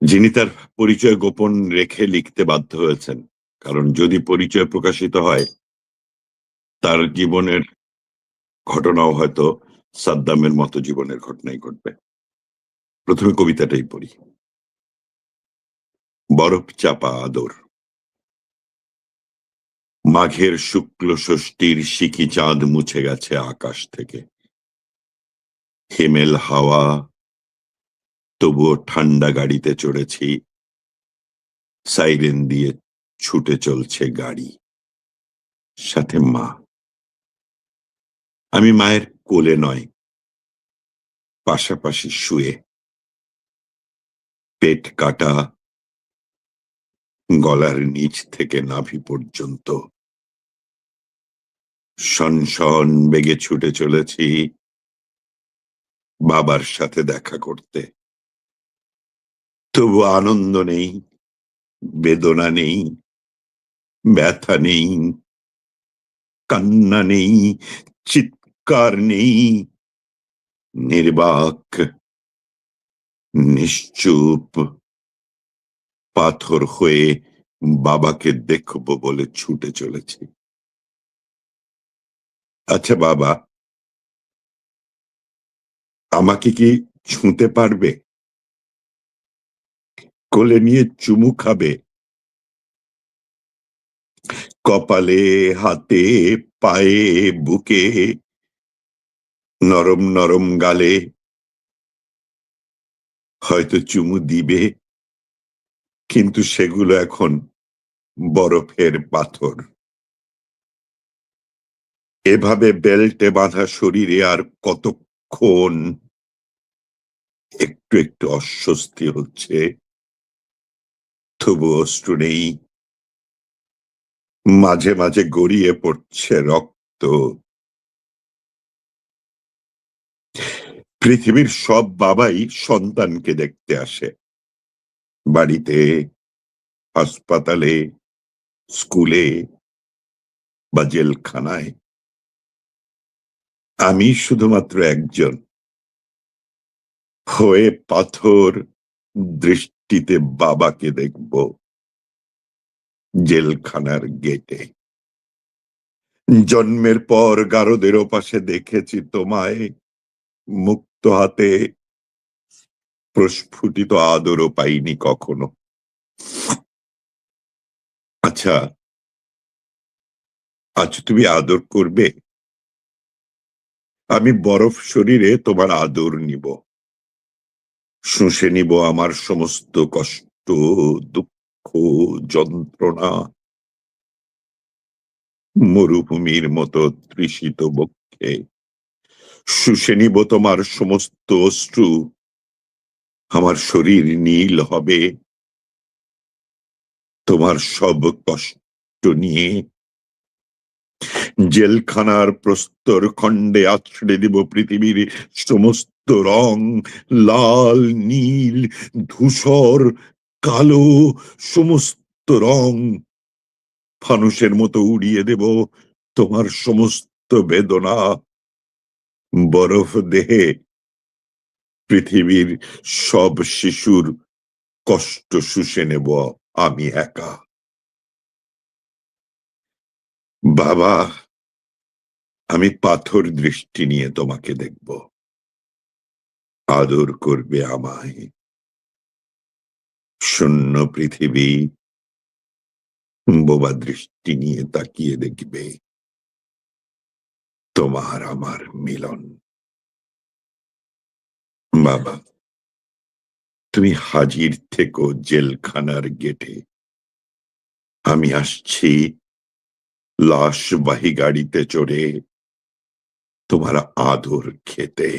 যিনি তার পরিচয় গোপন রেখে লিখতে বাধ্য হয়েছেন, কারণ যদি পরিচয় প্রকাশিত হয় তার জীবনের ঘটনাও হয়তো সাদ্দামের মতো জীবনের ঘটনাই ঘটবে। প্রথমে কবিতাটাই পড়ি। বরফ চাপা আদর। মাঘের শুক্ল ষষ্ঠীর সিকি চাঁদ মুছে গেছে আকাশ থেকে। হিমেল হাওয়া, তবুও ঠান্ডা গাড়িতে চড়েছি। সাইরেন দিয়ে ছুটে চলছে গাড়ি, সাথে মা। আমি মায়ের কোলে নয়, পাশাপাশি শুয়ে। পেট কাটা, গলার নিচ থেকে নাভি পর্যন্ত। শনশন বেগে ছুটে চলেছি বাবার সাথে দেখা করতে। তবু আনন্দ নেই, বেদনা নেই, ব্যথা নেই, কান্না নেই, চিৎকার নেই। নির্বাক, নিশ্চুপ, পাথর হয়ে বাবাকে দেখব বলে ছুটে চলেছি। আচ্ছা বাবা, আমাকে কি ছুঁতে পারবে? কোলে নিয়ে চুমু খাবে? কপালে, হাতে, পায়ে, বুকে, নরম নরম গালে। হয়তো চুমু দিবে, কিন্তু সেগুলো এখন বরফের পাথর। এভাবে বেল্টে বাঁধা শরীরে আর কতক্ষণ? একটু একটু অস্বস্তি হচ্ছে, তবু অশ্রু নেই। মাঝে মাঝে গড়িয়ে পড়ছে রক্ত। পৃথিবীর সব বাবাই সন্তানকে দেখতে আসে, বাড়িতে, হাসপাতালে, স্কুলে বা জেলখানায়। আমি শুধুমাত্র একজন, হয়ে পাথর দৃষ্টিতে বাবাকে দেখব জেলখানার গেটে। জন্মের পর গারদের ওপাশে দেখেছি তোমায়, মুক্ত হাতে। প্রস্ফুটিত আদরও পাইনি কখনো। আচ্ছা, আজ তুমি আদর করবে? আমি বরফ শরীরে তোমার আদর নিব, শুষে নিব আমার সমস্ত কষ্ট, দুঃখ, যন্ত্রণা। মরুভূমির মতো তৃষিত বক্ষে শুষে নিব তোমার সমস্ত অশ্রু। আমার শরীর নীল হবে তোমার সব কষ্ট নিয়ে। জেলখানার প্রস্তর খণ্ডে আছড়ে দিব পৃথিবীর সমস্ত রং, লাল, নীল, ধূসর, কালো, সমস্ত রং। ফানুষের মতো উড়িয়ে দেব তোমার সমস্ত বেদনা। বরফ দেহে পৃথিবীর সব শিশুর কষ্ট শুষে নেব আমি একা। বাবা, আমি পাথর দৃষ্টি নিয়ে তোমাকে দেখব, আদর করবে আমায়। শূন্য পৃথিবী বোবা দৃষ্টি নিয়ে তাকিয়ে দেখবে তোমার আমার মিলন। বাবা, তুমি হাজির থেকো জেলখানার গেটে। আমি আসছি লাশবাহী গাড়িতে চড়ে তোমার আদর খেতে।